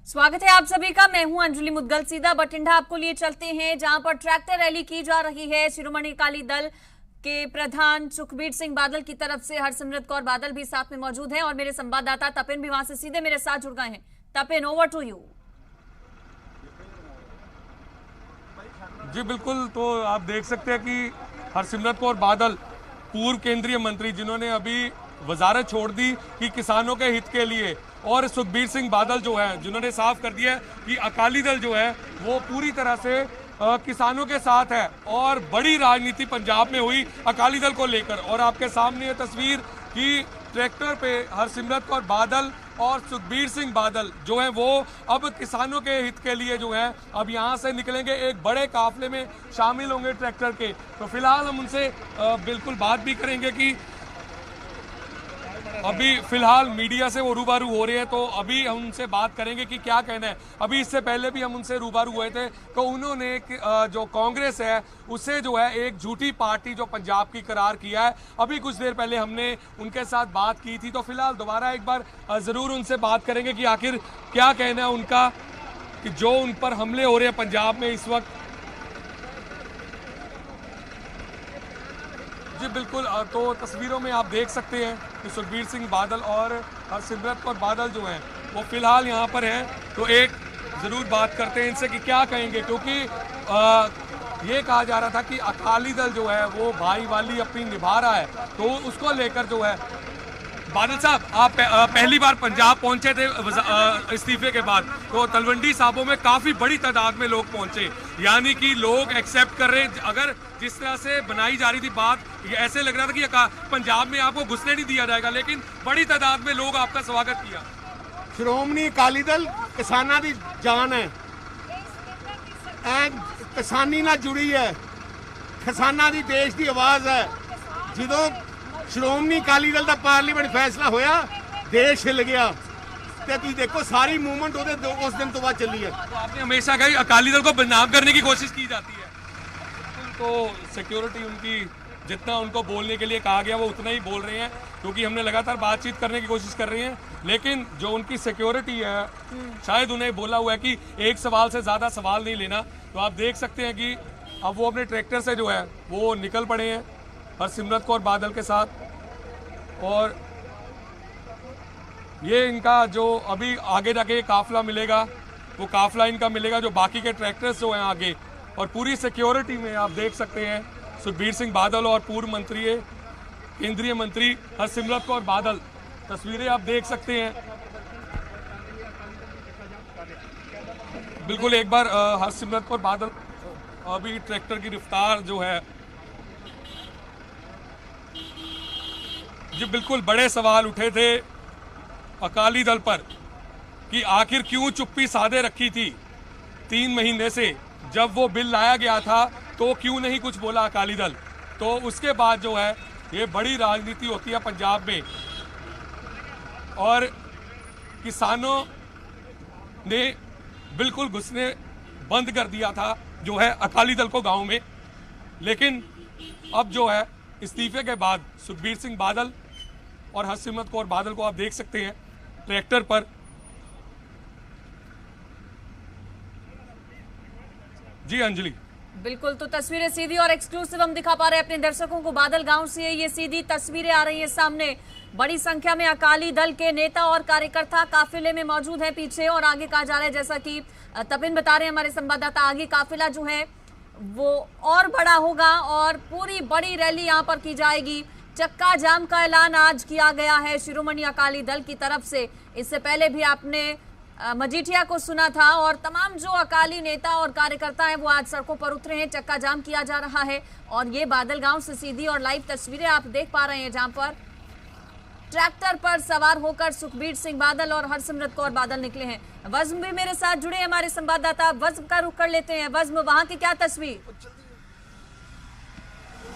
स्वागत है आप सभी का। मैं हूं अंजलि मुदगल। सीधा बठिंडा आपको लिए चलते हैं, जहां पर ट्रैक्टर रैली की जा रही है। शिरोमणि अकाली दल के प्रधान सुखबीर सिंह बादल की तरफ से हरसिमरत कौर बादल भी साथ में मौजूद हैं और मेरे संवाददाता तपिन भी वहां से सीधे मेरे साथ जुड़ गए हैं। तपिन, ओवर टू यू। जी बिल्कुल, तो आप देख सकते हैं कि हरसिमरत कौर बादल पूर्व केंद्रीय मंत्री, जिन्होंने अभी वजारत छोड़ दी कि किसानों के हित के लिए, और सुखबीर सिंह बादल जो है जिन्होंने साफ कर दिया है कि अकाली दल जो है वो पूरी तरह से किसानों के साथ है और बड़ी राजनीति पंजाब में हुई अकाली दल को लेकर। और आपके सामने ये तस्वीर कि ट्रैक्टर पे हरसिमरत कौर बादल और सुखबीर सिंह बादल जो है वो अब किसानों के हित के लिए जो है अब यहाँ से निकलेंगे, एक बड़े काफले में शामिल होंगे ट्रैक्टर के। तो फिलहाल हम उनसे बिल्कुल बात भी करेंगे कि अभी फिलहाल मीडिया से वो रूबरू हो रहे हैं, तो अभी हम उनसे बात करेंगे कि क्या कहना है। अभी इससे पहले भी हम उनसे रूबरू हुए थे, तो उन्होंने जो कांग्रेस है उसे जो है एक झूठी पार्टी जो पंजाब की करार किया है। अभी कुछ देर पहले हमने उनके साथ बात की थी, तो फिलहाल दोबारा एक बार ज़रूर उनसे बात करेंगे कि आखिर क्या कहना है उनका कि जो उन पर हमले हो रहे हैं पंजाब में इस वक्त। जी बिल्कुल, तो तस्वीरों में आप देख सकते हैं कि सुखबीर सिंह बादल और हरसिमरत कौर बादल जो हैं वो फिलहाल यहाँ पर हैं। तो एक ज़रूर बात करते हैं इनसे कि क्या कहेंगे, क्योंकि ये कहा जा रहा था कि अकाली दल जो है वो भाई वाली अपनी निभा रहा है, तो उसको लेकर जो है। बादल साहब, आप पहली बार पंजाब पहुंचे थे इस्तीफे के बाद, तो तलवंडी साहबों में काफी बड़ी तादाद में लोग पहुंचे, यानी कि लोग एक्सेप्ट कर रहे। अगर जिस तरह से बनाई जा रही थी बात, ऐसे लग रहा था कि पंजाब में आपको घुसने नहीं दिया जाएगा, लेकिन बड़ी तादाद में लोग आपका स्वागत किया। श्रोमणी अकाली दल किसाना दी जान है, किसानी ना जुड़ी है, किसाना दी देश दी आवाज है। जो श्रोमणी अकाली दल का पार्लीमेंट फैसला होया, देश हिल गया। ते तुम देखो सारी मूवमेंट उस दिन तो बाद चली है। तो आपने हमेशा कही अकाली दल को बदनाम करने की कोशिश की जाती है, तो सिक्योरिटी उनकी जितना उनको बोलने के लिए कहा गया वो उतना ही बोल रहे हैं, क्योंकि हमने लगातार बातचीत करने की कोशिश कर रहे हैं, लेकिन जो उनकी सिक्योरिटी है शायद उन्हें बोला हुआ है कि एक सवाल से ज़्यादा सवाल नहीं लेना। तो आप देख सकते हैं कि अब वो अपने ट्रैक्टर से जो है वो निकल पड़े हैं हरसिमरत कौर बादल के साथ। और ये इनका जो अभी आगे जाके काफिला मिलेगा, वो काफिला इनका मिलेगा जो बाकी के ट्रैक्टर्स जो हैं आगे, और पूरी सिक्योरिटी में आप देख सकते हैं सुखबीर सिंह बादल और पूर्व मंत्री केंद्रीय मंत्री हरसिमरत कौर बादल। तस्वीरें आप देख सकते हैं। बिल्कुल एक बार हरसिमरत कौर बादल, अभी ट्रैक्टर की रफ्तार जो है, जी बिल्कुल बड़े सवाल उठे थे अकाली दल पर कि आखिर क्यों चुप्पी साधे रखी थी 3 महीने से। जब वो बिल लाया गया था तो क्यों नहीं कुछ बोला अकाली दल। तो उसके बाद जो है ये बड़ी राजनीति होती है पंजाब में, और किसानों ने बिल्कुल घुसने बंद कर दिया था जो है अकाली दल को गांव में। लेकिन अब जो है इस्तीफे के बाद सुखबीर सिंह बादल और हरसिमरत कौर बादल को आप देख सकते हैं ट्रैक्टर पर। जी अंजलि, बिल्कुल, तो तस्वीरें सीधी और एक्सक्लूसिव हम दिखा पा रहे हैं अपने दर्शकों को। बादल गांव से ये सीधी तस्वीरें आ रही हैं सामने। बड़ी संख्या में अकाली दल के नेता और कार्यकर्ता काफिले में मौजूद हैं पीछे, और आगे कहा जा रहा है, जैसा कि तपिन बता रहे हैं हमारे संवाददाता, आगे काफिला जो है वो और बड़ा होगा और पूरी बड़ी रैली यहाँ पर की जाएगी। चक्का जाम का ऐलान आज किया गया है शिरोमणि अकाली दल की तरफ से। इससे पहले भी आपने मजीठिया को सुना था, और तमाम जो अकाली नेता और कार्यकर्ता हैं वो आज सड़कों पर उतरे हैं। चक्का जाम किया जा रहा है, और ये बादल गांव से सीधी और लाइव तस्वीरें आप देख पा रहे हैं, जहां पर ट्रैक्टर पर सवार होकर सुखबीर सिंह बादल और हरसिमरत कौर बादल निकले हैं। वज्म भी मेरे साथ जुड़े हैं हमारे संवाददाता, वज्म का रुख कर लेते हैं। वज्म, वहां की क्या तस्वीर?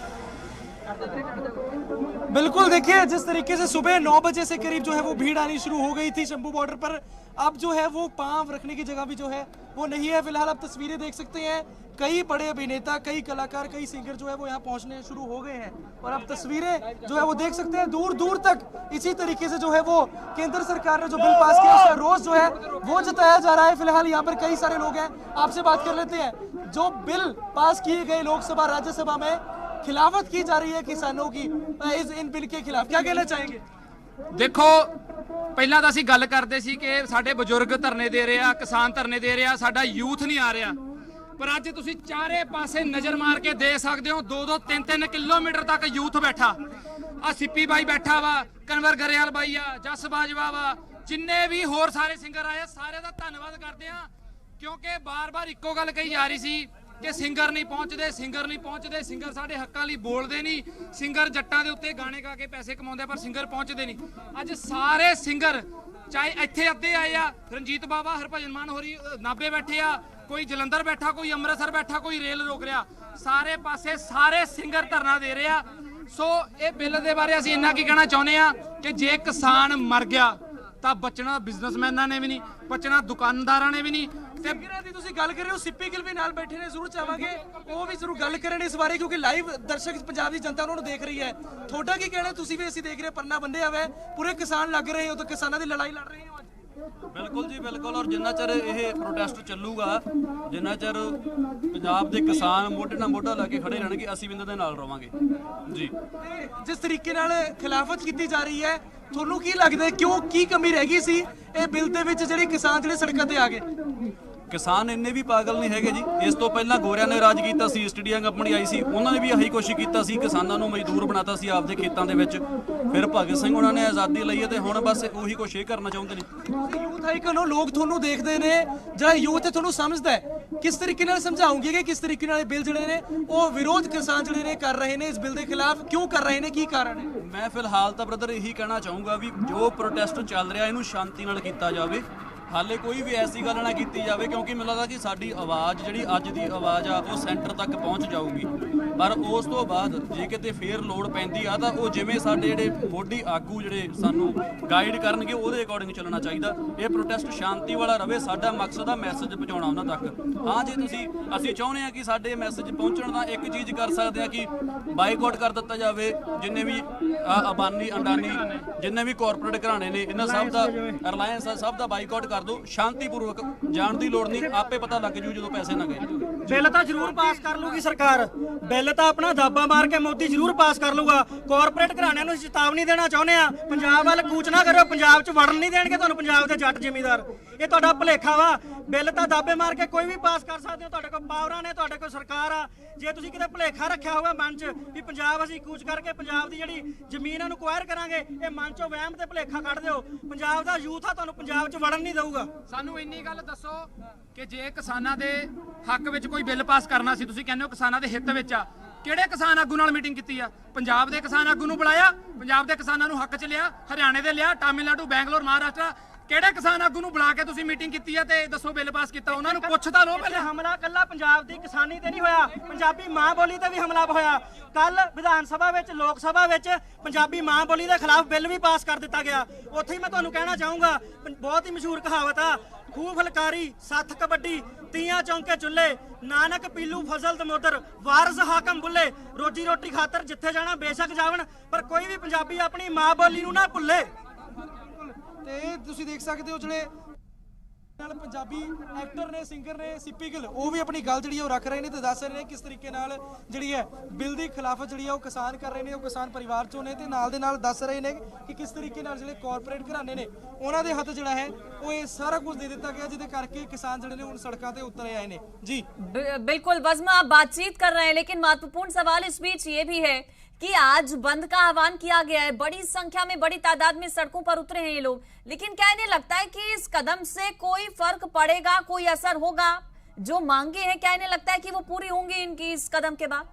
बिल्कुल, देखिए जिस तरीके से सुबह 9 बजे से करीब जो है वो भीड़ आनी शुरू हो गई थी शंभू बॉर्डर पर, अब जो है वो पांव रखने की जगह भी जो है वो नहीं है। फिलहाल आप तस्वीरें देख सकते हैं, कई बड़े अभिनेता, कई कलाकार, कई सिंगर जो है वो यहाँ पहुंचने शुरू हो गए हैं और अब तस्वीरें जो है वो देख सकते हैं दूर दूर तक। इसी तरीके से जो है वो केंद्र सरकार ने जो बिल पास किया उसका रोष जो है वो जताया जा रहा है। फिलहाल यहाँ पर कई सारे लोग हैं, आपसे बात कर लेते हैं। जो बिल पास किए गए लोकसभा राज्यसभा में, खिलाफत की जा रही है किसानों की इन बिल के खिलाफ, क्या कहना चाहेंगे? देखो, ਪਹਿਲਾਂ ਤਾਂ ਅਸੀਂ ਗੱਲ ਕਰਦੇ ਸੀ ਕਿ ਸਾਡੇ ਬਜ਼ੁਰਗ ਧਰਨੇ ਦੇ ਰਹੇ ਆ, ਕਿਸਾਨ ਧਰਨੇ ਦੇ ਰਹੇ ਆ, ਸਾਡਾ ਯੂਥ ਨਹੀਂ ਆ ਰਿਹਾ। ਪਰ ਅੱਜ ਤੁਸੀਂ ਚਾਰੇ ਪਾਸੇ ਨਜ਼ਰ ਮਾਰ ਕੇ ਦੇਖ ਸਕਦੇ ਹੋ 2-2 3-3 ਕਿਲੋਮੀਟਰ ਤੱਕ ਯੂਥ ਬੈਠਾ। ਆ ਸਿੱਪੀ ਬਾਈ ਬੈਠਾ ਵਾ, ਕਨਵਰ ਗਰੇਵਾਲ ਬਾਈ ਆ, ਜਸ ਬਾਜਵਾ ਵਾ, ਜਿੰਨੇ ਵੀ ਹੋਰ ਸਾਰੇ ਸਿੰਗਰ ਆਏ ਸਾਰੇ ਦਾ ਧੰਨਵਾਦ ਕਰਦੇ ਆ। ਕਿਉਂਕਿ ਬਾਰ-ਬਾਰ ਇੱਕੋ ਗੱਲ ਕਹੀ ਜਾ ਰਹੀ ਸੀ ਕਿ ਸਿੰਗਰ ਨਹੀਂ ਪਹੁੰਚਦੇ, ਸਿੰਗਰ ਨਹੀਂ ਪਹੁੰਚਦੇ, ਸਿੰਗਰ ਸਾਡੇ ਹੱਕਾਂ ਲਈ ਬੋਲਦੇ ਨਹੀਂ, ਸਿੰਗਰ ਜੱਟਾਂ ਦੇ ਉੱਤੇ ਗਾਣੇ ਗਾ ਕੇ ਪੈਸੇ ਕਮਾਉਂਦੇ ਪਰ ਸਿੰਗਰ ਪਹੁੰਚਦੇ ਨਹੀਂ। ਅੱਜ ਸਾਰੇ ਸਿੰਗਰ ਚਾਹੇ ਇੱਥੇ ਅੱਧੇ ਆਏ ਆ, ਰਣਜੀਤ ਬਾਵਾ, ਹਰਭਜਨ ਮਾਨ ਹੋਰੀ ਨਾਭੇ ਬੈਠੇ ਆ, ਕੋਈ ਜਲੰਧਰ ਬੈਠਾ, ਕੋਈ ਅੰਮ੍ਰਿਤਸਰ ਬੈਠਾ, ਕੋਈ ਰੇਲ ਰੋਕ ਰਿਹਾ, ਸਾਰੇ ਪਾਸੇ ਸਾਰੇ ਸਿੰਗਰ ਧਰਨਾ ਦੇ ਰਹੇ ਆ। ਸੋ ਇਹ ਬਿੱਲ ਦੇ ਬਾਰੇ ਅਸੀਂ ਇੰਨਾ ਕੀ ਕਹਿਣਾ ਚਾਹੁੰਦੇ ਆ ਕਿ ਜੇ ਕਿਸਾਨ ਮਰ ਗਿਆ ਤਾਂ ਬਚਣਾ ਬਿਜ਼ਨਸਮੈਨਾਂ ਨੇ ਵੀ ਨਹੀਂ, ਬਚਣਾ ਦੁਕਾਨਦਾਰਾਂ ਨੇ ਵੀ ਨਹੀਂ। ਸਿੰਗਰਾਂ ਦੀ ਤੁਸੀਂ ਗੱਲ ਕਰ ਰਹੇ ਹੋ, ਸਿੱਪੀ ਗਿੱਲ ਵੀ ਨਾਲ ਬੈਠੇ ਨੇ, ਜ਼ਰੂਰ ਚਾਹਾਂਗੇ ਉਹ ਵੀ ਜ਼ਰੂਰ ਗੱਲ ਕਰਨ ਇਸ ਬਾਰੇ, ਕਿਉਂਕਿ ਲਾਈਵ ਦਰਸ਼ਕ ਪੰਜਾਬ ਦੀ ਜਨਤਾ ਉਹਨਾਂ ਨੂੰ ਦੇਖ ਰਹੀ ਹੈ। ਤੁਹਾਡਾ ਕੀ ਕਹਿਣਾ? ਤੁਸੀਂ ਵੀ ਅਸੀਂ ਦੇਖ ਰਹੇ ਪੰਨਾ ਬੰਨਿਆ ਹੋਇਆ, ਪੂਰੇ ਕਿਸਾਨ ਲੱਗ ਰਹੇ ਹੋ ਤਾਂ ਕਿਸਾਨਾਂ ਦੀ ਲੜਾਈ ਲੜ ਰਹੇ ਹੋ ਅੱਜ। ਬਿਲਕੁਲ ਜੀ, ਬਿਲकुल। ਔਰ ਜਿੰਨਾ ਚਿਰ ਇਹ ਪ੍ਰੋਟੈਸਟ ਚੱਲੂਗਾ, ਜਿੰਨਾ ਚਿਰ ਪੰਜਾਬ ਦੇ ਕਿਸਾਨ ਮੋਢੇ ਨਾਲ ਮੋਢਾ ਲਾ ਕੇ ਖੜੇ ਰਹਿਣਗੇ, ਅਸੀਂ ਵੀ ਇਹਨਾਂ ਦੇ ਨਾਲ ਰਵਾਂਗੇ ਜੀ। ਜਿਸ ਤਰੀਕੇ ਨਾਲ ਖਿਲਾਫਤ ਕੀਤੀ ਜਾ ਰਹੀ ਹੈ, ਤੁਹਾਨੂੰ ਕੀ ਲੱਗਦਾ ਕਿਉਂ, ਕੀ ਕਮੀ ਰਹਿ ਗਈ ਸੀ ਇਹ ਬਿੱਲ ਦੇ ਵਿੱਚ ਜਿਹੜੇ ਕਿਸਾਨ ਜਿਹੜੇ ਸੜਕਾਂ ਤੇ ਆ ਗਏ? ਕਿਸਾਨ ਇੰਨੇ ਵੀ ਪਾਗਲ ਨਹੀਂ ਹੈਗੇ ਜੀ। ਇਸ ਤੋਂ ਪਹਿਲਾਂ ਗੋਰਿਆਂ ਨੇ ਰਾਜ ਕੀਤਾ ਸੀ, ਈਸਟ ਇੰਡੀਆ ਕੰਪਨੀ ਆਈ ਸੀ, ਉਹਨਾਂ ਨੇ ਵੀ ਇਹੀ ਕੋਸ਼ਿਸ਼ ਕੀਤਾ ਸੀ, ਕਿਸਾਨਾਂ ਨੂੰ ਮਜ਼ਦੂਰ ਬਣਾਤਾ ਸੀ ਆਪਦੇ ਖੇਤਾਂ ਦੇ ਵਿੱਚ। ਫਿਰ ਭਗਤ ਸਿੰਘ ਉਹਨਾਂ ਨੇ ਆਜ਼ਾਦੀ ਲਈ ਹੈ ਤੇ ਹੁਣ ਬਸ ਉਹੀ ਕੁਛ ਇਹ ਕਰਨਾ ਚਾਹੁੰਦੇ ਨੇ। ਯੂਥ ਆਈਕਨ ਲੋਕ ਤੁਹਾਨੂੰ ਦੇਖਦੇ ਨੇ, ਜਿਹੜਾ ਯੂਥ ਹੈ ਤੁਹਾਨੂੰ ਸਮਝਦਾ ਹੈ, ਕਿਸ ਤਰੀਕੇ ਨਾਲ ਸਮਝਾਉਂਗੇ ਕਿ ਕਿਸ ਤਰੀਕੇ ਨਾਲ ਇਹ ਬਿੱਲ ਜਿਹੜੇ ਨੇ ਉਹ ਵਿਰੋਧ ਕਿਸਾਨ ਜਿਹੜੇ ਨੇ ਕਰ ਰਹੇ ਨੇ ਇਸ ਬਿੱਲ ਦੇ ਖਿਲਾਫ, ਕਿਉਂ ਕਰ ਰਹੇ ਨੇ, ਕੀ ਕਾਰਨ ਹੈ? ਮੈਂ ਫਿਲਹਾਲ ਤਾਂ ਬ੍ਰਦਰ ਇਹੀ ਕਹਿਣਾ ਚਾਹੂੰਗਾ ਵੀ ਜੋ ਪ੍ਰੋਟੈਸਟ ਚੱਲ ਰਿਹਾ ਇਹਨੂੰ ਸ਼ਾਂਤੀ ਨਾਲ ਕੀਤਾ ਜਾਵੇ। ਹਾਲੇ ਕੋਈ ਵੀ ਐਸੀ ਗੱਲ ਨਾ ਕੀਤੀ ਜਾਵੇ, ਕਿਉਂਕਿ ਮੈਨੂੰ ਲੱਗਦਾ ਕਿ ਸਾਡੀ ਆਵਾਜ਼ ਜਿਹੜੀ ਅੱਜ ਦੀ ਆਵਾਜ਼ ਆ ਉਹ ਸੈਂਟਰ ਤੱਕ ਪਹੁੰਚ ਜਾਊਗੀ। ਪਰ ਉਸ ਤੋਂ ਬਾਅਦ ਜੇ ਕਿਤੇ ਫੇਰ ਲੋੜ ਪੈਂਦੀ ਆ ਤਾਂ ਉਹ ਜਿਵੇਂ ਸਾਡੇ ਜਿਹੜੇ ਮੋਢੀ ਆਗੂ ਜਿਹੜੇ ਸਾਨੂੰ ਗਾਈਡ ਕਰਨਗੇ ਉਹਦੇ ਅਕੋਰਡਿੰਗ ਚੱਲਣਾ ਚਾਹੀਦਾ। ਇਹ ਪ੍ਰੋਟੈਸਟ ਸ਼ਾਂਤੀ ਵਾਲਾ ਰਵੇ, ਸਾਡਾ ਮਕਸਦ ਆ ਮੈਸੇਜ ਪਹੁੰਚਾਉਣਾ ਉਹਨਾਂ ਤੱਕ। ਹਾਂ, ਜੇ ਅਸੀਂ ਚਾਹੁੰਦੇ ਆ ਕਿ ਸਾਡੇ ਮੈਸੇਜ ਪਹੁੰਚਣ ਦਾ ਇੱਕ ਚੀਜ਼ ਕਰ ਸਕਦੇ ਆ ਕਿ ਬਾਈਕਾਟ ਕਰ ਦਿੱਤਾ ਜਾਵੇ, ਜਿੰਨੇ ਵੀ ਅਬਾਨੀ ਅੰਡਾਨੀ ਜਿੰਨੇ ਵੀ ਕਾਰਪੋਰੇਟ ਘਰਾਣੇ ਨੇ ਇਹਨਾਂ ਸਭ ਦਾ, ਰਿਲਾਇੰਸ ਸਭ ਦਾ ਬਾਈਕਾਟ ਕਰ ਦੋ। ਸ਼ਾਂਤੀਪੂਰਵਕ ਜਾਣ ਦੀ ਲੋੜ ਨਹੀਂ, ਆਪੇ ਪਤਾ ਲੱਗ ਜੂ ਜਦੋਂ ਪੈਸੇ ਨਾ ਗਏ। ਬਿੱਲ ਤਾਂ ਜ਼ਰੂਰ ਪਾਸ ਕਰ ਲੂਗੀ ਸਰਕਾਰ, ਬਿੱਲ ਤਾਂ ਆਪਣਾ ਦਾਬਾ ਮਾਰ ਕੇ ਮੋਦੀ ਜ਼ਰੂਰ ਪਾਸ ਕਰ ਲੂਗਾ। ਕਾਰਪੋਰੇਟ ਘਰਾਣਿਆਂ ਨੂੰ ਚੇਤਾਵਨੀ ਦੇਣਾ ਚਾਹੁੰਦੇ ਆ, ਪੰਜਾਬ ਵੱਲ ਕੂਚ ਨਾ ਕਰਿਓ, ਪੰਜਾਬ 'ਚ ਵੜਨ ਨਹੀਂ ਦੇਣਗੇ ਤੁਹਾਨੂੰ ਪੰਜਾਬ ਦੇ ਜੱਟ ਜ਼ਿਮੀਂਦਾਰ। ਇਹ ਤੁਹਾਡਾ ਭੁਲੇਖਾ ਵਾ। ਬਿੱਲ ਤਾਂ ਦਾਬੇ ਮਾਰ ਕੇ ਕੋਈ ਵੀ ਪਾਸ ਕਰ ਸਕਦੇ ਹੋ, ਤੁਹਾਡੇ ਕੋਲ ਪਾਵਰਾਂ ਨੇ, ਤੁਹਾਡੇ ਕੋਲ ਸਰਕਾਰ ਆ। ਜੇ ਤੁਸੀਂ ਕਿਤੇ ਭੁਲੇਖਾ ਰੱਖਿਆ ਹੋਗਾ ਮਨ 'ਚ ਵੀ ਪੰਜਾਬ ਅਸੀਂ ਕੂਚ ਕਰਕੇ ਪੰਜਾਬ ਦੀ ਜਿਹੜੀ ਜ਼ਮੀਨ ਨੂੰ ਕੁਆਇਰ ਕਰਾਂਗੇ, ਇਹ ਮਨ 'ਚੋਂ ਵਹਿਮ ਤੇ ਭੁਲੇਖਾ ਕੱਢ ਦਿਓ। ਪੰਜਾਬ ਦਾ ਯੂਥ ਆ, ਤੁਹਾਨੂੰ ਪੰਜਾਬ 'ਚ ਵੜਨ ਨਹੀਂ ਦਊਗਾ। ਸਾਨੂੰ ਇੰਨੀ ਗੱਲ ਦੱਸੋ ਕਿ ਜੇ ਕਿਸਾਨਾਂ ਦੇ ਹੱਕ ਵਿੱਚ ਕੋਈ ਬਿੱਲ ਪਾਸ ਕਰਨਾ ਸੀ, ਤੁਸੀਂ ਕਹਿੰਦੇ ਹੋ ਕਿਸਾਨਾਂ ਦੇ ਹਿੱਤ ਵਿੱਚ ਆ, ਕਿਹੜੇ ਕਿਸਾਨ ਆਗੂ ਨਾਲ ਮੀਟਿੰਗ ਕੀਤੀ ਆ? ਪੰਜਾਬ ਦੇ ਕਿਸਾਨ ਆਗੂ ਨੂੰ ਬੁਲਾਇਆ, ਪੰਜਾਬ ਦੇ ਕਿਸਾਨਾਂ ਨੂੰ ਹੱਕ 'ਚ ਲਿਆ, ਹਰਿਆਣੇ ਦੇ ਲਿਆ, ਤਾਮਿਲਨਾਡੂ, ਬੈਂਗਲੌਰ, ਮਹਾਰਾਸ਼ਟਰ, ਕਿਹੜੇ ਕਿਸਾਨ ਆਗੂ ਨੂੰ ਬੁਲਾ ਕੇ ਤੁਸੀਂ ਮੀਟਿੰਗ ਕੀਤੀ ਹੈ ਤੇ ਦੱਸੋ ਬਿੱਲ ਪਾਸ ਕੀਤਾ? ਉਹਨਾਂ ਨੂੰ ਪੁੱਛ ਤਾਂ ਲਓ ਪਹਿਲੇ। ਹਮਲਾ ਕੱਲਾ ਪੰਜਾਬ ਦੀ ਕਿਸਾਨੀ ਤੇ ਨਹੀਂ ਹੋਇਆ, ਪੰਜਾਬੀ ਮਾਂ ਬੋਲੀ ਤੇ ਵੀ ਹਮਲਾ ਹੋਇਆ। ਕੱਲ ਵਿਧਾਨ ਸਭਾ ਵਿੱਚ, ਲੋਕ ਸਭਾ ਵਿੱਚ ਪੰਜਾਬੀ ਮਾਂ ਬੋਲੀ ਦੇ ਖਿਲਾਫ ਬਿੱਲ ਵੀ ਪਾਸ ਕਰ ਦਿੱਤਾ ਗਿਆ। ਉੱਥੇ ਹੀ ਮੈਂ ਤੁਹਾਨੂੰ ਕਹਿਣਾ ਚਾਹੂੰਗਾ, ਬਹੁਤ ਹੀ ਮਸ਼ਹੂਰ ਕਹਾਵਤ ਆ, ਖੂਹ ਫੁਲਕਾਰੀ, ਸੱਥ ਕਬੱਡੀ, ਤੀਆਂ ਚੌਂਕੇ ਚੁੱਲੇ, ਨਾਨਕ ਪੀਲੂ ਫਜ਼ਲ ਦਮੋਦਰ, ਵਾਰਸ ਹਾਕਮ ਬੁੱਲੇ, ਰੋਜੀ ਰੋਟੀ ਖਾਤਰ ਜਿੱਥੇ ਜਾਣਾ ਬੇਸ਼ੱਕ ਜਾਵਣ, ਪਰ ਕੋਈ ਵੀ ਪੰਜਾਬੀ ਆਪਣੀ ਮਾਂ ਬੋਲੀ ਨੂੰ ਨਾ ਭੁੱਲੇ। ਤੇ ਤੁਸੀਂ ਦੇਖ ਸਕਦੇ ਹੋ ਜਿਹੜੇ ਨਾਲ ਪੰਜਾਬੀ ਐਕਟਰ ਨੇ, ਸਿੰਗਰ ਨੇ, ਸਿੱਪੀ ਗਿੱਲ, ਉਹ ਵੀ ਆਪਣੀ ਗੱਲ ਜਿਹੜੀ ਉਹ ਰੱਖ ਰਹੇ ਨੇ ਤੇ ਦੱਸ ਰਹੇ ਨੇ ਕਿਸ ਤਰੀਕੇ ਨਾਲ ਜਿਹੜੀ ਹੈ ਬਿੱਲ ਦੀ ਖਿਲਾਫਤ ਜਿਹੜੀ ਹੈ ਉਹ ਕਿਸਾਨ ਕਰ ਰਹੇ ਨੇ, ਉਹ ਕਿਸਾਨ ਪਰਿਵਾਰ ਚੋਂ ਨੇ, ਤੇ ਨਾਲ ਦੇ ਨਾਲ ਦੱਸ ਰਹੇ ਨੇ ਕਿ ਕਿਸ ਤਰੀਕੇ ਨਾਲ ਜਿਹੜੇ ਕਾਰਪੋਰੇਟ ਘਰਾਣੇ ਨੇ ਉਹਨਾਂ ਦੇ ਹੱਥ ਜਿਹੜਾ ਹੈ ਉਹ ਇਹ ਸਾਰਾ ਕੁਝ ਦੇ ਦਿੱਤਾ ਗਿਆ, ਜਿਹਦੇ ਕਰਕੇ ਕਿसान ਜਿਹੜੇ ਨੇ ਹੁਣ सड़कों पे उतर आए ने। जी बिल्कुल वज़्मा, आप बातचीत कर रहे हैं, लेकिन महत्वपूर्ण सवाल इस बीच ये भी है कि आज बंद का आह्वान किया गया है, बड़ी संख्या में, बड़ी तादाद में सड़कों पर उतरे हैं ये लोग, लेकिन क्या इन्हें लगता है कि इस कदम से कोई फर्क पड़ेगा, कोई असर होगा? जो मांगे हैं क्या इन्हें लगता है कि वो पूरी होंगी इनकी इस कदम के बाद?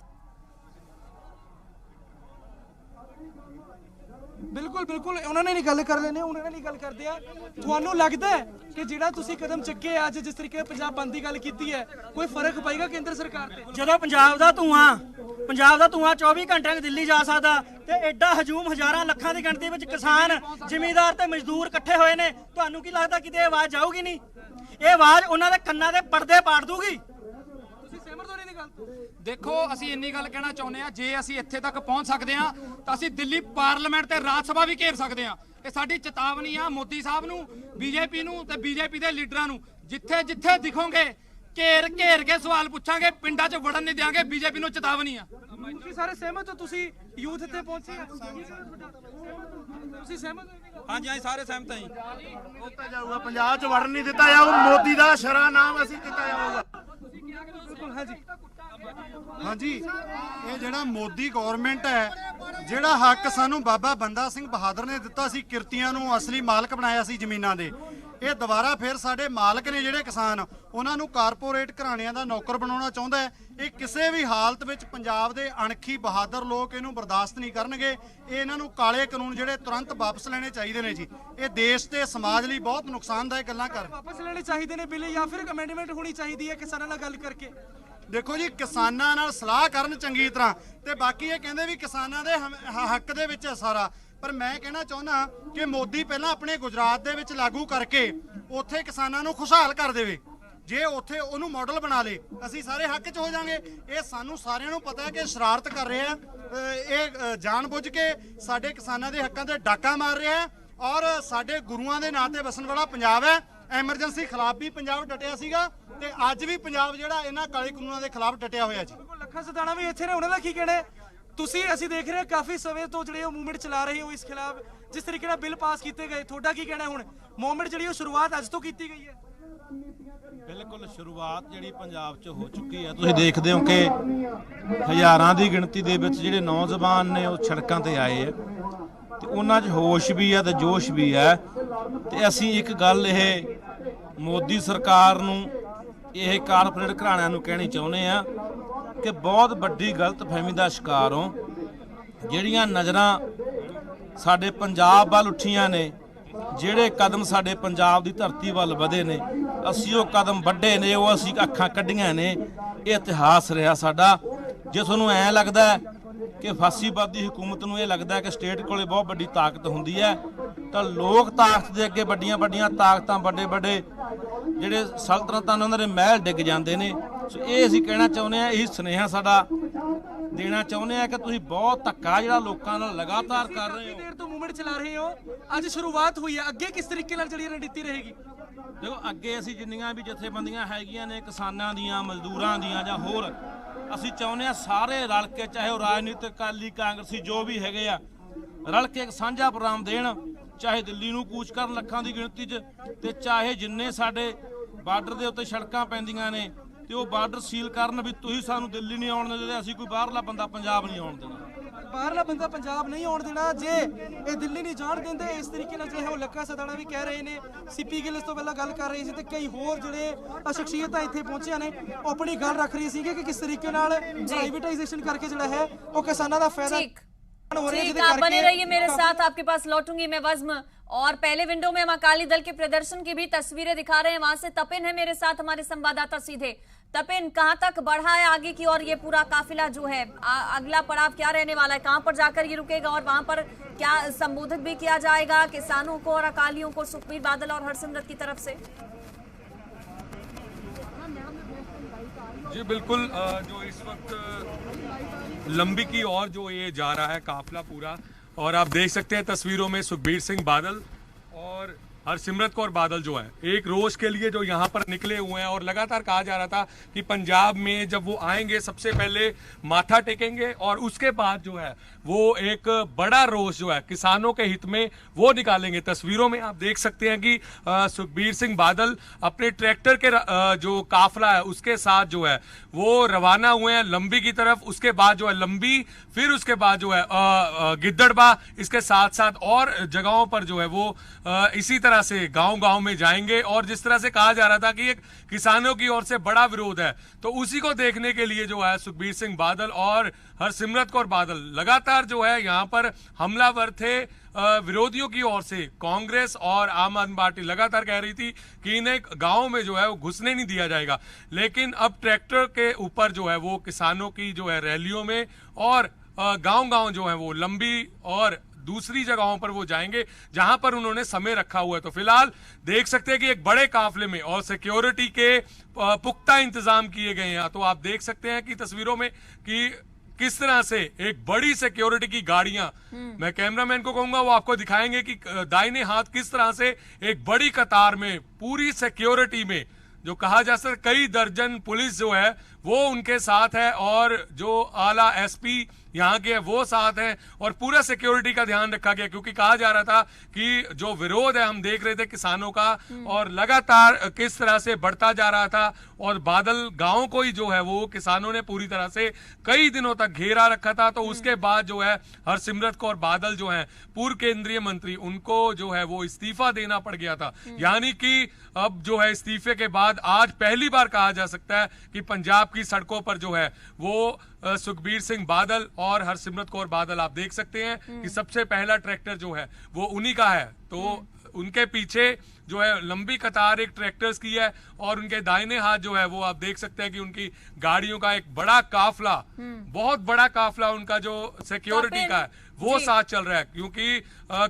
ਬਿਲਕੁਲ ਬਿਲਕੁਲ ਉਹਨਾਂ ਨੇ ਨਹੀਂ ਗੱਲ ਕਰ ਲੈਣੇ, ਉਹਨਾਂ ਨੇ ਨਹੀਂ ਗੱਲ ਕਰਦੇ ਆ। ਤੁਹਾਨੂੰ ਲੱਗਦਾ ਹੈ ਕਿ ਜਿਹੜਾ ਤੁਸੀਂ ਕਦਮ ਚੱਕੇ ਅੱਜ, ਜਿਸ ਤਰੀਕੇ ਨਾਲ ਪੰਜਾਬ ਬੰਦ ਦੀ ਗੱਲ ਕੀਤੀ ਹੈ, ਕੋਈ ਫਰਕ ਪਏਗਾ ਕੇਂਦਰ ਸਰਕਾਰ ਤੇ? ਜਦੋਂ ਪੰਜਾਬ ਦਾ ਧੂਆਂ 24 ਘੰਟਿਆਂ 'ਚ ਦਿੱਲੀ ਜਾ ਸਕਦਾ ਤੇ ਐਡਾ ਹਜੂਮ ਹਜ਼ਾਰਾਂ ਲੱਖਾਂ ਦੀ ਗਿਣਤੀ ਵਿੱਚ ਕਿਸਾਨ, ਜ਼ਿਮੀਂਦਾਰ ਤੇ ਮਜ਼ਦੂਰ ਇਕੱਠੇ ਹੋਏ ਨੇ, ਤੁਹਾਨੂੰ ਕੀ ਲੱਗਦਾ ਕਿਤੇ ਇਹ ਆਵਾਜ਼ ਜਾਊਗੀ ਨਹੀਂ? ਇਹ ਆਵਾਜ਼ ਉਹਨਾਂ ਦੇ ਕੰਨਾਂ ਦੇ ਪਰਦੇ ਪਾੜ ਦੂਗੀ। ਤੁਸੀਂ ਸਹਿਮਤ ਹੋ ਇਹਦੀ ਗੱਲ ਤੋਂ? ਦੇਖੋ ਅਸੀਂ ਇੰਨੀ ਗੱਲ ਕਹਿਣਾ ਚਾਹੁੰਦੇ ਆ, ਜੇ ਅਸੀਂ ਇੱਥੇ ਤੱਕ ਪਹੁੰਚ ਸਕਦੇ ਆ ਤਾਂ ਅਸੀਂ ਦਿੱਲੀ ਪਾਰਲੀਮੈਂਟ ਤੇ ਰਾਜ ਸਭਾ ਵੀ ਘੇਰ ਸਕਦੇ ਆ। ਇਹ ਸਾਡੀ ਚੇਤਾਵਨੀ ਆ ਮੋਦੀ ਸਾਹਿਬ ਨੂੰ, ਬੀਜੇਪੀ ਨੂੰ ਤੇ ਬੀਜੇਪੀ ਦੇ ਲੀਡਰਾਂ ਨੂੰ। ਜਿੱਥੇ ਜਿੱਥੇ ਦਿਖੋਗੇ ਘੇਰ ਘੇਰ ਕੇ ਸਵਾਲ ਪੁੱਛਾਂਗੇ, ਪਿੰਡਾਂ 'ਚ ਵੜਨ ਨਹੀਂ ਦਿਆਂਗੇ। ਬੀਜੇਪੀ ਨੂੰ ਚੇਤਾਵਨੀ ਆ। ਤੁਸੀਂ ਸਾਰੇ ਸਹਿਮਤ ਹੋ? ਤੁਸੀਂ ਯੂਥ ਇੱਥੇ ਪਹੁੰਚੇ ਆ, ਤੁਸੀਂ ਸਹਿਮਤ ਹੋ? ਹਾਂਜੀ ਹਾਂਜੀ ਸਾਰੇ ਸਹਿਮਤ ਹਾਂ ਜੀ। ਦਿੱਤਾ ਜਾਊਗਾ, ਪੰਜਾਬ 'ਚ ਵੜਨ ਨਹੀਂ ਦਿੱਤਾ ਜਾਊਗਾ। ਮੋਦੀ ਦਾ ਸ਼ਰਾ ਨਾਮ ਅਸੀਂ ਦਿੱਤਾ ਜਾਊਗਾ। ਹਾਂਜੀ, ਇਹ ਜਿਹੜਾ ਮੋਦੀ ਗਵਰਨਮੈਂਟ ਹੈ, ਜਿਹੜਾ ਹੱਕ ਸਾਨੂੰ ਬਾਬਾ ਬੰਦਾ ਸਿੰਘ ਬਹਾਦਰ ਨੇ ਦਿੱਤਾ ਸੀ, ਕਿਰਤੀਆਂ ਨੂੰ ਅਸਲੀ ਮਾਲਕ ਬਣਾਇਆ ਸੀ ਜ਼ਮੀਨਾਂ ਦੇ, ਇਹ ਦੁਬਾਰਾ ਫਿਰ ਸਾਡੇ ਮਾਲਕ ਨੇ ਜਿਹੜੇ ਕਿਸਾਨ, ਉਹਨਾਂ ਨੂੰ ਕਾਰਪੋਰੇਟ ਘਰਾਣਿਆਂ ਦਾ ਨੌਕਰ ਬਣਾਉਣਾ ਚਾਹੁੰਦਾ ਹੈ। ਇਹ ਕਿਸੇ ਵੀ ਹਾਲਤ ਵਿੱਚ ਪੰਜਾਬ ਦੇ ਅਣਖੀ ਬਹਾਦਰ ਲੋਕ ਇਹਨੂੰ ਬਰਦਾਸ਼ਤ ਨਹੀਂ ਕਰਨਗੇ। ਇਹ ਇਹਨਾਂ ਨੂੰ ਕਾਲੇ ਕਾਨੂੰਨ ਜਿਹੜੇ ਤੁਰੰਤ ਵਾਪਸ ਲੈਣੇ ਚਾਹੀਦੇ ਨੇ ਜੀ। ਇਹ ਦੇਸ਼ ਤੇ ਸਮਾਜ ਲਈ ਬਹੁਤ ਨੁਕਸਾਨਦਾਇਕ ਗੱਲਾਂ ਕਰ ਵਾਪਸ ਲੈਣੇ ਚਾਹੀਦੇ ਨੇ ਬਿੱਲ, ਜਾਂ ਫਿਰ ਅਮੈਂਡਮੈਂਟ ਹੋਣੀ ਚਾਹੀਦੀ ਹੈ ਕਿਸਾਨਾਂ ਨਾਲ ਗੱਲ ਕਰਕੇ? ਦੇਖੋ ਜੀ, ਕਿਸਾਨਾਂ ਨਾਲ ਸਲਾਹ ਕਰਨ ਚੰਗੀ ਤਰ੍ਹਾਂ, ਤੇ ਬਾਕੀ ਇਹ ਕਹਿੰਦੇ ਵੀ ਕਿਸਾਨਾਂ ਦੇ ਹੱਕ ਦੇ ਵਿੱਚ ਹੈ ਸਾਰਾ। ਪਰ ਮੈਂ ਕਹਿਣਾ ਚਾਹੁੰਦਾ ਕਿ ਮੋਦੀ ਪਹਿਲਾਂ ਆਪਣੇ ਗੁਜਰਾਤ ਦੇ ਵਿੱਚ ਲਾਗੂ ਕਰਕੇ ਉੱਥੇ ਕਿਸਾਨਾਂ ਨੂੰ ਖੁਸ਼ਹਾਲ ਕਰ ਦੇਵੇ। ਜੇ ਉੱਥੇ ਉਹਨੂੰ ਮਾਡਲ ਬਣਾ ਲੇ, ਅਸੀਂ ਸਾਰੇ ਹੱਕ 'ਚ ਹੋ ਜਾਾਂਗੇ। ਇਹ ਸਾਨੂੰ ਸਾਰਿਆਂ ਨੂੰ ਪਤਾ ਹੈ ਕਿ ਸ਼ਰਾਰਤ ਕਰ ਰਹੇ ਆ, ਇਹ ਜਾਣਬੁੱਝ ਕੇ ਸਾਡੇ ਕਿਸਾਨਾਂ ਦੇ ਹੱਕਾਂ ਤੇ ਡਾਕਾ ਮਾਰ ਰਿਹਾ ਹੈ। ਔਰ ਸਾਡੇ ਗੁਰੂਆਂ ਦੇ ਨਾਂ ਤੇ ਵਸਣ ਵਾਲਾ ਪੰਜਾਬ ਹੈ। ਐਮਰਜੈਂਸੀ ਖਿਲਾਫ ਵੀ ਪੰਜਾਬ ਡਟਿਆ ਸੀਗਾ, ਤੇ ਅੱਜ ਵੀ ਪੰਜਾਬ ਜਿਹੜਾ ਇਹਨਾਂ ਕਾਲੇ ਕਾਨੂੰਨਾਂ ਦੇ ਖਿਲਾਫ ਡਟਿਆ ਹੋਇਆ ਜੀ। ਲੱਖਾ ਸਦਾਣਾ ਵੀ ਇੱਥੇ ਨੇ, ਉਹਨਾਂ ਦਾ ਕੀ ਕਹਿਣਾ ਹੈ? ਤੁਸੀਂ, ਅਸੀਂ ਦੇਖ ਰਹੇ ਹਾਂ ਕਾਫੀ ਸਮੇਂ ਤੋਂ ਜਿਹੜੇ ਉਹ ਮੂਵਮੈਂਟ ਚਲਾ ਰਹੇ ਹੋ ਇਸ ਖਿਲਾਫ, ਜਿਸ ਤਰੀਕੇ ਨਾਲ ਬਿੱਲ ਪਾਸ ਕੀਤੇ ਗਏ, ਤੁਹਾਡਾ ਕੀ ਕਹਿਣਾ? ਹੁਣ ਮੂਵਮੈਂਟ ਜਿਹੜੀ ਉਹ ਸ਼ੁਰੂਆਤ ਅੱਜ ਤੋਂ ਕੀਤੀ ਗਈ ਹੈ? ਬਿਲਕੁਲ ਸ਼ੁਰੂਆਤ ਜਿਹੜੀ ਪੰਜਾਬ 'ਚ ਹੋ ਚੁੱਕੀ ਹੈ। ਤੁਸੀਂ ਦੇਖਦੇ ਹੋ ਕਿ ਹਜ਼ਾਰਾਂ ਦੀ ਗਿਣਤੀ ਦੇ ਵਿੱਚ ਜਿਹੜੇ ਨੌਜਵਾਨ ਨੇ ਉਹ ਸੜਕਾਂ ਤੇ ਆਏ ਆ, ਤੇ ਉਹਨਾਂ 'ਚ ਹੋਸ਼ ਵੀ ਹੈ ਤੇ ਜੋਸ਼ ਵੀ ਹੈ। ਤੇ ਅਸੀਂ ਇੱਕ ਗੱਲ ਇਹ ਮੋਦੀ ਸਰਕਾਰ ਨੂੰ, ਇਹ ਕਾਰਪੋਰੇਟ ਘਰਾਣਿਆਂ ਨੂੰ ਕਹਿਣੀ ਚਾਹੁੰਦੇ ਆ ਕਿ ਬਹੁਤ ਵੱਡੀ ਗਲਤਫਹਿਮੀ ਦਾ ਸ਼ਿਕਾਰ ਹੋ। ਜਿਹੜੀਆਂ ਨਜ਼ਰਾਂ ਸਾਡੇ ਪੰਜਾਬ ਵੱਲ ਉੱਠੀਆਂ ਨੇ, ਜਿਹੜੇ ਕਦਮ ਸਾਡੇ ਪੰਜਾਬ ਦੀ ਧਰਤੀ ਵੱਲ ਵਧੇ ਨੇ, ਅਸੀਂ ਉਹ ਕਦਮ ਵੱਡੇ ਨੇ, ਉਹ ਅਸੀਂ ਅੱਖਾਂ ਕੱਢੀਆਂ ਨੇ। ਇਹ ਇਤਿਹਾਸ ਰਿਹਾ ਸਾਡਾ। ਜੇ ਤੁਹਾਨੂੰ ਐਂ ਲੱਗਦਾ ਕਿ ਫਾਸੀਵਾਦੀ ਹਕੂਮਤ ਨੂੰ ਇਹ ਲੱਗਦਾ ਕਿ ਸਟੇਟ ਕੋਲੇ ਬਹੁਤ ਵੱਡੀ ਤਾਕਤ ਹੁੰਦੀ ਹੈ, ਤਾਂ ਲੋਕ ਤਾਕਤ ਦੇ ਅੱਗੇ ਵੱਡੀਆਂ ਵੱਡੀਆਂ ਤਾਕਤਾਂ, ਵੱਡੇ ਵੱਡੇ ਜਿਹੜੇ ਸਲਤਨਤਾਂ ਨੇ, ਉਹਨਾਂ ਦੇ ਮਹਿਲ ਡਿੱਗ ਜਾਂਦੇ ਨੇ। ਸੋ ਇਹ ਅਸੀਂ ਕਹਿਣਾ ਚਾਹੁੰਦੇ ਹਾਂ, ਇਹੀ ਸੁਨੇਹਾ ਸਾਡਾ ਦੇਣਾ ਚਾਹੁੰਦੇ ਹਾਂ ਕਿ ਤੁਸੀਂ ਬਹੁਤ ਧੱਕਾ ਜਿਹੜਾ ਲੋਕਾਂ ਨਾਲ ਲਗਾਤਾਰ ਕਰ ਰਹੇ ਹੋ। ਦੇਰ ਤੋਂ ਮੂਵਮੈਂਟ ਚਲਾ ਰਹੇ ਹੋ, ਅੱਜ ਸ਼ੁਰੂਆਤ ਹੋਈ ਹੈ, ਅੱਗੇ ਕਿਸ ਤਰੀਕੇ ਨਾਲ ਜਿਹੜੀ ਰਣਨੀਤੀ ਰਹੇਗੀ? ਦੇਖੋ, ਅੱਗੇ ਅਸੀਂ ਜਿੰਨੀਆਂ ਵੀ ਜਥੇਬੰਦੀਆਂ ਹੈਗੀਆਂ ਨੇ, ਕਿਸਾਨਾਂ ਦੀਆਂ, ਮਜ਼ਦੂਰਾਂ ਦੀਆਂ ਜਾਂ ਹੋਰ, ਅਸੀਂ ਚਾਹੁੰਦੇ ਹਾਂ ਸਾਰੇ ਰਲ ਕੇ, ਚਾਹੇ ਉਹ ਰਾਜਨੀਤਿਕ ਅਕਾਲੀ, ਕਾਂਗਰਸੀ ਜੋ ਵੀ ਹੈਗੇ ਆ, ਰਲ ਕੇ ਇੱਕ ਸਾਂਝਾ ਪ੍ਰੋਗਰਾਮ ਦੇਣ। ਚਾਹੇ ਦਿੱਲੀ ਨੂੰ ਕੂਚ ਕਰਨ ਲੱਖਾਂ ਦੀ ਗਿਣਤੀ 'ਚ, ਤੇ ਚਾਹੇ ਜਿੰਨੇ ਸਾਡੇ ਬਾਰਡਰ ਦੇ ਉੱਤੇ ਸੜਕਾਂ ਪੈਂਦੀਆਂ ਨੇ, ਤੇ ਉਹ ਬਾਰਡਰ ਸੀਲ ਕਰਨ ਵੀ ਤੁਸੀਂ ਸਾਨੂੰ ਦਿੱਲੀ ਨਹੀਂ ਆਉਣ ਦਿੰਦੇ, ਅਸੀਂ ਕੋਈ ਬਾਹਰਲਾ ਬੰਦਾ ਪੰਜਾਬ ਨਹੀਂ ਆਉਣ ਦੇਣਾ। ਬਾਹਰਲਾ ਬੰਦਾ ਪੰਜਾਬ ਨਹੀਂ ਆਉਣ ਦੇਣਾ। ਜੇ ਇਹ ਦਿੱਲੀ ਨਹੀਂ ਜਾਣ ਦਿੰਦੇ, ਇਸ ਤਰੀਕੇ ਨਾਲ ਜਿਹੜਾ ਉਹ ਲੱਖਾ ਸਦਾਣਾ ਵੀ ਕਹਿ ਰਹੇ ਨੇ, ਸੀਪੀ ਗਿੱਲ ਇਸ ਤੋਂ ਪਹਿਲਾਂ ਗੱਲ ਕਰ ਰਹੇ ਸੀ, ਤੇ ਕਈ ਹੋਰ ਜਿਹੜੇ ਸ਼ਖਸੀਅਤਾਂ ਇੱਥੇ ਪਹੁੰਚੀਆਂ ਨੇ, ਉਹ ਆਪਣੀ ਗੱਲ ਰੱਖ ਰਹੀ ਸੀ ਕਿ ਕਿਸ ਤਰੀਕੇ ਨਾਲ ਪ੍ਰਾਈਵੇਟਾਈजेशन ਕਰਕੇ ਜਿਹੜਾ है ਉਹ किसानों का फायदा हो रहा है। ठीक, आप बने रहिए मेरे साथ, आपके पास लौटूंगी मैं वज़्म। और पहले विंडो में हम अकाली दल के प्रदर्शन की भी तस्वीरें दिखा रहे हैं, वहां से तपिन है मेरे साथ, हमारे संवाददाता सीधे। तपिन, कहां तक बढ़ा है आगे की और ये पूरा काफिला जो है, अगला पड़ाव क्या रहने वाला है? कहां पर जाकर ये रुकेगा और वहां पर क्या संबोधित भी किया जाएगा किसानों को और अकालियों को, सुखबीर बादल और हरसिमरत की तरफ से? जी बिल्कुल, जो इस वक्त लंबी की ओर जो ये जा रहा है काफिला पूरा, और आप देख सकते हैं तस्वीरों में सुखबीर सिंह बादल और हरसिमरत कौर बादल जो है एक रोज के लिए जो यहाँ पर निकले हुए हैं। और लगातार कहा जा रहा था कि पंजाब में जब वो आएंगे सबसे पहले माथा टेकेंगे और उसके बाद जो है वो एक बड़ा रोष जो है किसानों के हित में वो निकालेंगे। तस्वीरों में आप देख सकते हैं कि सुखबीर सिंह बादल अपने ट्रैक्टर के जो काफिला है उसके साथ जो है वो रवाना हुए हैं लंबी की तरफ। उसके बाद जो है लंबी, फिर उसके बाद जो है गिद्दड़बा, इसके साथ साथ और जगहों पर जो है वो इसी तरह तरह से गांव-गांव में जाएंगे। और जिस तरह से कहा जा रहा था कि एक किसानों की ओर से बड़ा विरोध है, तो उसी को देखने के लिए जो है सुखबीर सिंह बादल और हरसिमरत कौर बादल लगातार जो है यहाँ पर हमलावर थे। विरोधियों की ओर से कांग्रेस और आम आदमी पार्टी लगातार कह रही थी कि इन्हें गांव में जो है वो घुसने नहीं दिया जाएगा, लेकिन अब ट्रैक्टर के ऊपर जो है वो किसानों की जो है रैलियों में और गांव-गांव जो है वो लंबी और दूसरी जगहों पर वो जाएंगे जहां पर उन्होंने समय रखा हुआ है। तो फिलहाल देख सकते हैं कि एक बड़े काफिले में और सिक्योरिटी के पुख्ता इंतजाम किए गए हैं। तो आप देख सकते हैं कि तस्वीरों में कि किस तरह से एक बड़ी सिक्योरिटी की गाड़ियां, मैं कैमरामैन को कहूंगा वो आपको दिखाएंगे कि दाहिने हाथ किस तरह से एक बड़ी कतार में पूरी सिक्योरिटी में जो कहा जा सकता कई दर्जन पुलिस जो है वो उनके साथ है और जो आला एसपी यहाँ के वो साथ हैं और पूरा सिक्योरिटी का ध्यान रखा गया, क्योंकि कहा जा रहा था कि जो विरोध है हम देख रहे थे किसानों का और लगातार किस तरह से बढ़ता जा रहा था और बादल गांव को ही जो है वो किसानों ने पूरी तरह से कई दिनों तक घेरा रखा था। तो उसके बाद जो है हरसिमरत कौर बादल जो है पूर्व केंद्रीय मंत्री, उनको जो है वो इस्तीफा देना पड़ गया था। यानी कि अब जो है इस्तीफे के बाद आज पहली बार कहा जा सकता है कि पंजाब की सड़कों पर जो है वो सुखबीर सिंह बादल और हरसिमरत कौर बादल आप देख सकते हैं कि सबसे पहला ट्रैक्टर जो है वो उन्हीं का है। तो उनके पीछे जो है लंबी कतार एक ट्रैक्टर्स की है और उनके दाहिने हाथ जो है वो आप देख सकते हैं कि उनकी गाड़ियों का एक बड़ा काफिला, बहुत बड़ा काफिला उनका जो सिक्योरिटी का है वो साथ चल रहा है, क्योंकि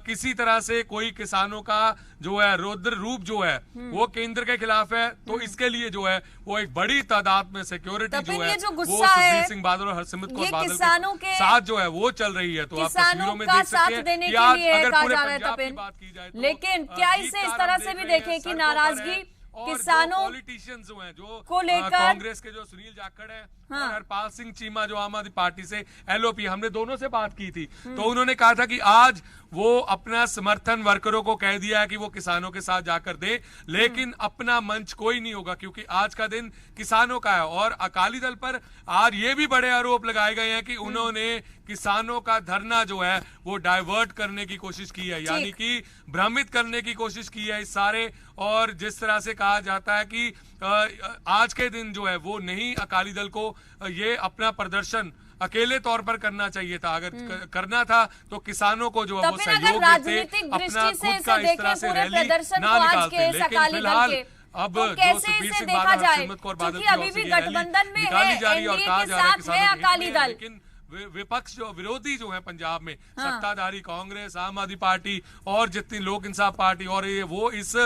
किसी तरह से कोई किसानों का जो है रौद्र रूप जो है वो केंद्र के खिलाफ है। तो इसके लिए जो है वो एक बड़ी तादाद में सिक्योरिटी जो है वो सुखबीर सिंह बादल और हरसिमरत कौर बादल के साथ जो है वो चल रही है। तो आप तस्वीरों में देख सकते हैं कि आज अगर पूरे पंजाब की बात की जाए, लेकिन क्या इसे इस तरह से भी देखें कि नाराजगी किसानों पॉलिटिशियंस जो हैं जो को लेकर कांग्रेस के जो सुनील जाखड़ हैं और हरपाल सिंह चीमा जो आम आदमी पार्टी से एलओपी, हमने दोनों से बात की थी तो उन्होंने कहा था कि आज वो अपना समर्थन वर्करों को कह दिया है कि वो किसानों के साथ जाकर दे, लेकिन अपना मंच कोई नहीं होगा क्योंकि आज का दिन किसानों का है। और अकाली दल पर आज ये भी बड़े आरोप लगाए गए हैं कि उन्होंने किसानों का धरना जो है वो डाइवर्ट करने की कोशिश की है, यानी कि भ्रमित करने की कोशिश की है इस सारे। और जिस तरह से कहा जाता है कि आज के दिन जो है वो नहीं अकाली दल को ये अपना प्रदर्शन अकेले तौर पर करना चाहिए था, अगर करना था तो किसानों को जो है वो सहयोग देते, अपना खुद का इस तरह से रैली ना निकालते। लेकिन फिलहाल अब जो सुखबीर सिंह बादल और हरसिमरत कौर बादल की ओर से ये रैली निकाली जा रही है और कहा जा रहा है किसानों के लिए, लेकिन विपक्ष जो विरोधी जो है पंजाब में सत्ताधारी कांग्रेस, आम आदमी पार्टी और जितनी लोक इंसाफ पार्टी और ये वो इस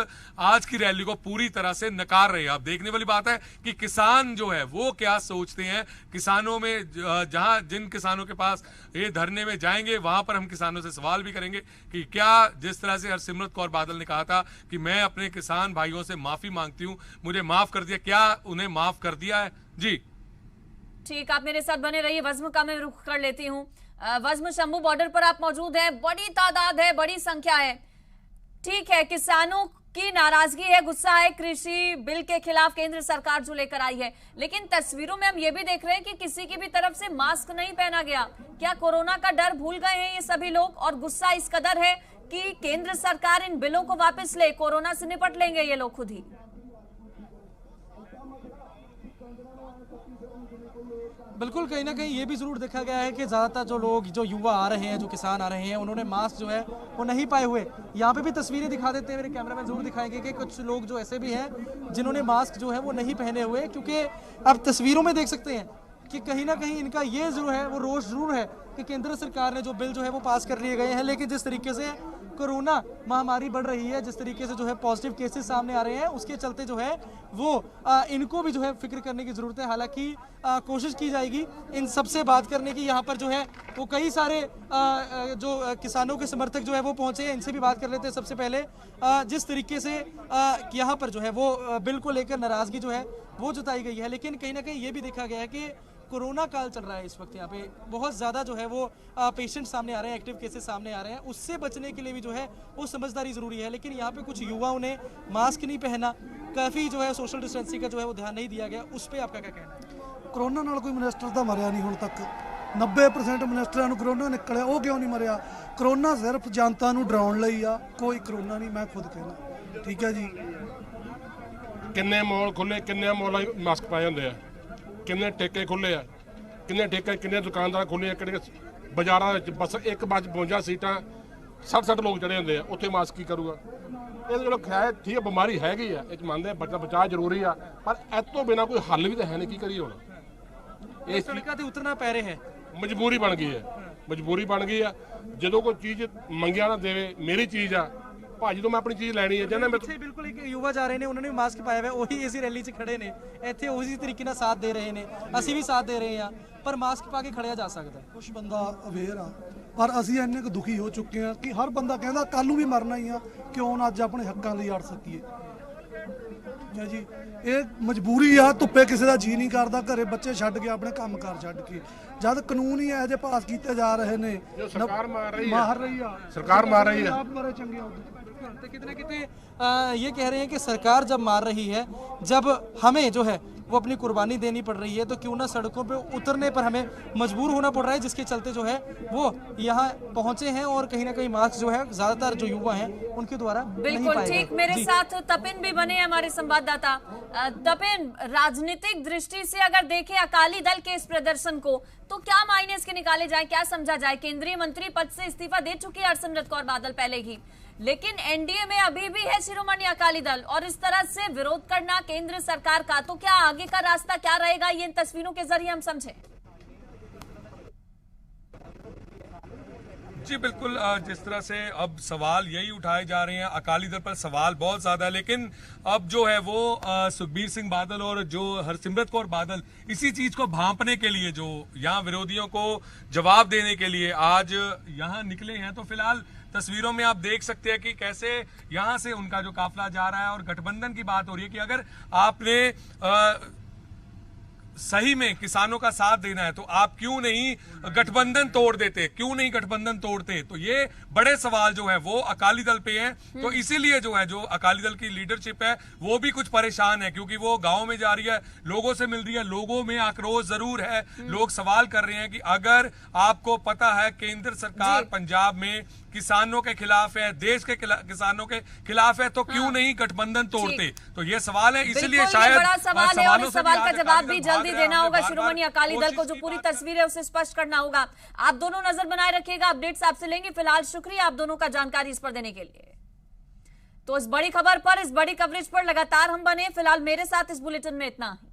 आज की रैली को पूरी तरह से नकार रहे हैं। अब देखने वाली बात है कि किसान जो है वो क्या सोचते हैं। किसानों में जहां जिन किसानों के पास ये धरने में जाएंगे वहां पर हम किसानों से सवाल भी करेंगे कि क्या जिस तरह से हरसिमरत कौर बादल ने कहा था कि मैं अपने किसान भाइयों से माफी मांगती हूँ, मुझे माफ कर दिया, क्या उन्हें माफ कर दिया है? जी ठीक, आप मेरे साथ बने रहिए। वज्म का मैं रुख कर लेती हूँ। वज्म, शंभू बॉर्डर पर आप मौजूद हैं, बड़ी तादाद है, बड़ी संख्या है, ठीक है, किसानों की नाराजगी है, गुस्सा है कृषि बिल के खिलाफ केंद्र सरकार जो लेकर आई है, लेकिन तस्वीरों में हम ये भी देख रहे हैं कि किसी की भी तरफ से मास्क नहीं पहना गया। क्या कोरोना का डर भूल गए हैं ये सभी लोग और गुस्सा इस कदर है कि केंद्र सरकार इन बिलों को वापस ले, कोरोना से निपट लेंगे ये लोग खुद ही? बिल्कुल, कहीं ना कहीं ये भी जरूर देखा गया है कि ज़्यादातर जो लोग, जो युवा आ रहे हैं, जो किसान आ रहे हैं, उन्होंने मास्क जो है वो नहीं पाए हुए। यहाँ पे भी तस्वीरें दिखा देते हैं, मेरे कैमरामैन जरूर दिखाएंगे कि कुछ लोग जो ऐसे भी हैं जिन्होंने मास्क जो है वो नहीं पहने हुए, क्योंकि आप तस्वीरों में देख सकते हैं कि कहीं ना कहीं इनका ये जो है वो रोष जरूर है कि केंद्र सरकार ने जो बिल जो है वो पास कर लिए गए हैं, लेकिन जिस तरीके से कोरोना महामारी बढ़ रही है, जिस तरीके से जो है पॉजिटिव केसेस सामने आ रहे हैं, उसके चलते जो है वो इनको भी जो है फिक्र करने की ज़रूरत है। हालांकि कोशिश की जाएगी इन सबसे बात करने की। यहाँ पर जो है वो कई सारे जो किसानों के समर्थक जो है वो पहुँचे हैं, इनसे भी बात कर लेते हैं। सबसे पहले जिस तरीके से यहाँ पर जो है वो बिल को लेकर नाराज़गी जो है वो जताई गई है, लेकिन कहीं ना कहीं ये भी देखा गया है कि कोरोना काल चल रहा है इस वक्त, यहाँ पे बहुत ज़्यादा जो है वो पेशेंट सामने आ रहे हैं, एक्टिव केसेस सामने आ रहे हैं, उससे बचने के लिए भी जो है वो समझदारी ज़रूरी है। लेकिन यहाँ पे कुछ युवाओं ने मास्क नहीं पहना, काफ़ी जो है सोशल डिस्टेंसिंग का जो है वो ध्यान नहीं दिया गया, उस पर आपका क्या कहना है? कोरोना नाल कोई मिनिस्टर तो मरिया नहीं हुण तक, 90% मिनिस्टरां नूं कोरोना निकलिया, वो क्यों नहीं मरिया? कोरोना सिर्फ जनता नूं डराउण लई आ, कोई कोरोना नहीं, मैं खुद कहना। ਠੀਕ ਹੈ ਜੀ। ਕਿੰਨੇ ਮੌਲ ਖੁੱਲੇ, ਕਿੰਨੇ ਮੌਲਾਂ 'ਚ ਮਾਸਕ ਪਾਏ ਹੁੰਦੇ ਆ, ਕਿੰਨੇ ਠੇਕੇ ਖੁੱਲੇ ਆ, ਕਿੰਨੇ ਠੇਕੇ, ਕਿੰਨੇ ਦੁਕਾਨਦਾਰ ਖੁੱਲੇ ਆ, ਕਿਹੜੇ ਬਾਜ਼ਾਰਾਂ ਵਿੱਚ ਬਸ ਇੱਕ ਬੱਸ 52 ਸੀਟਾਂ 60 ਲੋਕ ਚੜੇ ਹੁੰਦੇ ਆ, ਉੱਥੇ ਮਾਸਕ ਕੀ ਕਰੂਗਾ? ਇਹ ਚਲੋ ਖੈਰ ਠੀਕ ਹੈ, ਬਿਮਾਰੀ ਹੈਗੀ ਆ, ਇਹ 'ਚ ਮੰਨਦੇ ਬਚਾਅ ਜ਼ਰੂਰੀ ਆ, ਪਰ ਇਹ ਤੋਂ ਬਿਨਾਂ ਕੋਈ ਹੱਲ ਵੀ ਤਾਂ ਹੈ ਨਹੀਂ। ਕੀ ਕਰੀਏ ਹੁਣ? ਇਹ ਸੜਕਾਂ ਤੇ ਉਤਰਨਾ ਪੈ ਰਿਹਾ ਹੈ, ਮਜਬੂਰੀ ਬਣ ਗਈ ਹੈ, ਮਜਬੂਰੀ ਬਣ ਗਈ ਆ। ਜਦੋਂ ਕੋਈ ਚੀਜ਼ ਮੰਗਿਆ ਨਾ ਦੇਵੇ, ਮੇਰੀ ਚੀਜ਼ ਆ ਭਾਜੀ ਤੋਂ ਮੈਂ ਆਪਣੀ ਚੀਜ਼ ਲੈਣੀ ਹੈ ਜਨਾ ਮੈਂ ਇੱਥੇ ਬਿਲਕੁਲ ਇੱਕ ਯੁਵਾ ਜਾ ਰਹੇ ਨੇ, ਉਹਨਾਂ ਨੇ ਵੀ ਮਾਸਕ ਪਾਇਆ ਹੋਇਆ, ਉਹੀ ਇਸੇ ਰੈਲੀ 'ਚ ਖੜੇ ਨੇ, ਇੱਥੇ ਉਸੇ ਤਰੀਕੇ ਨਾਲ ਸਾਥ ਦੇ ਰਹੇ ਨੇ, ਅਸੀਂ ਵੀ ਸਾਥ ਦੇ ਰਹੇ ਹਾਂ, ਪਰ ਮਾਸਕ ਪਾ ਕੇ ਖੜਿਆ ਜਾ ਸਕਦਾ। ਕੁਝ ਬੰਦਾ ਅਵੇਅਰ ਆ, ਪਰ ਅਸੀਂ ਇੰਨੇ ਕੁ ਦੁਖੀ ਹੋ ਚੁੱਕੇ ਆ ਕਿ ਹਰ ਬੰਦਾ ਕਹਿੰਦਾ ਕੱਲ ਨੂੰ ਵੀ ਮਰਨਾ ਹੀ ਆ, ਕਿਉਂ ਨਾ ਅੱਜ ਆਪਣੇ ਹੱਕਾਂ ਲਈ ਅੜ ਸਕੀਏ ਜੀ। ਇਹ ਮਜਬੂਰੀ ਆ, ਧੁੱਪੇ ਕਿਸੇ ਦਾ ਜੀ ਨਹੀਂ ਕਰਦਾ, ਘਰੇ ਬੱਚੇ ਛੱਡ ਕੇ ਆਪਣੇ ਕੰਮ ਕਾਰ ਛੱਡ ਕੇ, ਜਦ ਕਾਨੂੰਨ ਹੀ ਇਹੋ ਜਿਹੇ ਪਾਸ ਕੀਤੇ ਜਾ ਰਹੇ ਨੇ। ਸਰਕਾਰ ਮਾਰ ਰਹੀ ਆ, सरकार मार रही है। आप बड़े चंगे हो। तो कितने कितने ये कह रहे हैं कि सरकार जब मार रही है, जब हमें जो है वो अपनी कुर्बानी देनी पड़ रही है, तो क्यों ना सड़कों पे उतरने पर हमें मजबूर होना पड़ रहा है, जिसके चलते जो है वो यहाँ पहुंचे हैं और कहीं ना कहीं मास्क जो है ज्यादातर जो युवा हैं उनके द्वारा बिल्कुल ठीक। मेरे साथ तपिन भी बने हमारे संवाददाता। तपिन, राजनीतिक दृष्टि से अगर देखें अकाली दल के इस प्रदर्शन को, तो क्या मायने इसके निकाले जाए, क्या समझा जाए? केंद्रीय मंत्री पद से इस्तीफा दे चुकी है हरसिमरत कौर बादल पहले ही, लेकिन एनडीए में अभी भी है शिरोमणि अकाली दल, और इस तरह से विरोध करना केंद्र सरकार का, तो क्या आगे का रास्ता क्या रहेगा, ये इन तस्वीरों के जरिए हम समझें। जी बिल्कुल, जिस तरह से अब सवाल यही उठाए जा रहे हैं, अकाली दल पर सवाल बहुत ज्यादा है, लेकिन अब जो है वो सुखबीर सिंह बादल और जो हरसिमरत कौर बादल इसी चीज को भांपने के लिए, जो यहाँ विरोधियों को जवाब देने के लिए आज यहाँ निकले हैं। तो फिलहाल तस्वीरों में आप देख सकते हैं कि कैसे यहां से उनका जो काफिला जा रहा है, और गठबंधन की बात हो रही है कि अगर आपने सही में किसानों का साथ देना है तो आप क्यों नहीं गठबंधन तोड़ देते, क्यों नहीं गठबंधन तोड़ते? तो ये बड़े सवाल जो है वो अकाली दल पे हैं। तो इसीलिए जो है, जो अकाली दल की लीडरशिप है वो भी कुछ परेशान है, क्योंकि वो गांव में जा रही है, लोगों से मिल रही है, लोगों में आक्रोश जरूर है। लोग सवाल कर रहे हैं कि अगर आपको पता है केंद्र सरकार पंजाब में किसानों के खिलाफ है, देश के किसानों के खिलाफ है, तो क्यों नहीं गठबंधन तोड़ते? तो ये सवाल है, इसलिए शायद बड़ा सवाल है, और इस सवाल का जवाब भी जल्दी देना होगा शिरोमणि अकाली दल को, जो पूरी तस्वीर है उसे स्पष्ट करना होगा। आप दोनों नजर बनाए रखिएगा, अपडेट्स आपसे लेंगे। फिलहाल शुक्रिया आप दोनों का जानकारी इस पर देने के लिए। तो इस बड़ी खबर पर, इस बड़ी कवरेज पर लगातार हम बने। फिलहाल मेरे साथ इस बुलेटिन में इतना ही।